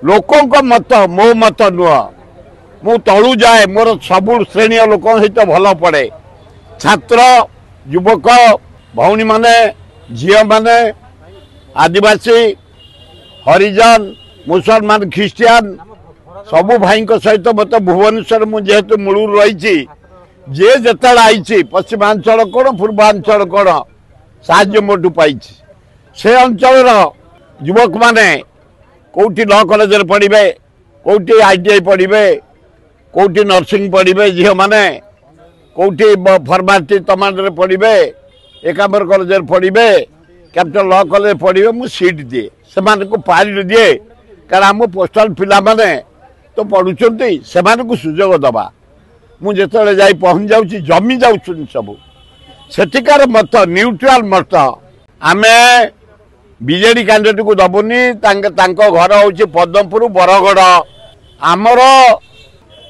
लोकों मत मो मत नुह मु तलू जाए मोर सबु श्रेणी लोक सहित भल पड़े छात्र युवक भौणी माने झील माने आदिवासी हरिजन मुसलमान ख्रिस्टियान सबु भाई सहित मत भुवनेश्वर मुझे मूल रही जे जिते आई पश्चिमांचल कौन पूर्वांचल कौन साहाय्य मोटू पाई से अंचल युवक माने कौटी लॉ कॉलेज पढ़े कौटी ITI पढ़े कौटी नर्सिंग पढ़े झील मैंने कौटी फार्मासी तमाम पढ़े एकाम्बर कॉलेज पढ़े कैपिटल लॉ कॉलेज पढ़े मु सीट दिए से पारी दिए कारण आम पोस्टाल पिला माने तो पढ़ुंट से सुजोग दबा मुझे जा पहुँच जाऊँ जमी जाऊँ सब सेठिकार मत न्यूट्राल मत आम बीजेडी कैंडिडेट को दबुनी घर हूँ पद्मपुर बरगढ़ आमर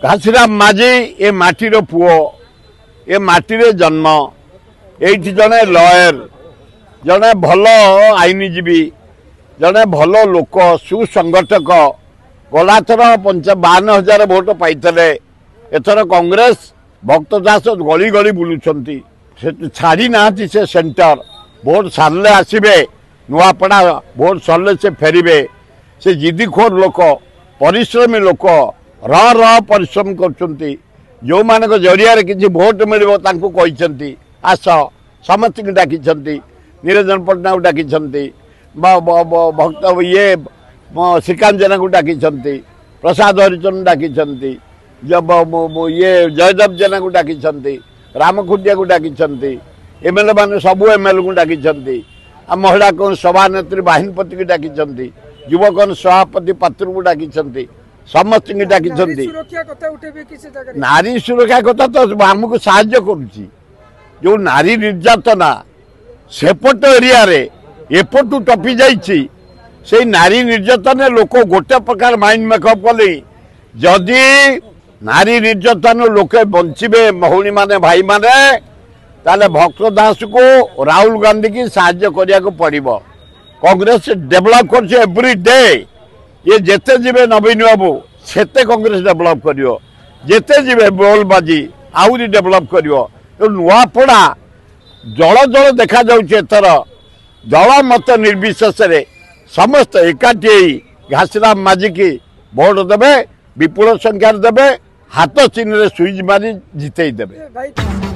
घासीराम माझी ए माटीर पुओ ए माटी जन्म ये जड़े लयर जड़े भल आईनजीवी जड़े भल लोक सुसंगठक गलाथर 52,000 भोट पाई एथर कांग्रेस भक्त दास गली गली बुलूंट छाड़ी ना से सेंटर भोट सारे आसबे नुआपड़ा भोट सरले से फेरबे से जिदीखोर लोक परिश्रमी लोक र परिश्रम कर जो मान जरिया किसी भोट मिल आस समस्त डाकी निरंजन पट्टनायक डाकी भक्त ये श्रीकांत जेना को डाकी प्रसाद हरिचंद डाकी ये जयदेव जेना को डाकी राम खुंडिया को डाकी एमएलए मान सबू एमएलए को डाकी महिला कौन सभानेत्री बाहिनीपति की डाकी युवक सभापति पात्र को डाकी समस्त डाकी नारी सुरक्षा कथा तो आमको साहाय्य करुच्ची जो नारी निर्यातना सेपट एरिया रे एपटू टपी जाइए से नारी निर्यातन लोक गोटे प्रकार माइंड मेकअप कले जदि नारी निर्यातन लोके बंचे भौणी माने भाई माने ताले भक्त दास को राहुल गांधी की साहाय्य करिया को पड़िबो कांग्रेस डेवलप कर एवरी डे ये जेते जीवे नवीन बाबू सेते कांग्रेस डेवलप करियो जेते जीवे बोल बाजी आउरी डेवलप करियो तो नुआपड़ा जल जल देखा जाउछे एथर जल मत निर्विशेष रे समस्त एकाठी घासीराम माझी की भोट देवे विपुल संख्यार देवे हाथ चिन्ह सुईज मारी जिते देवे।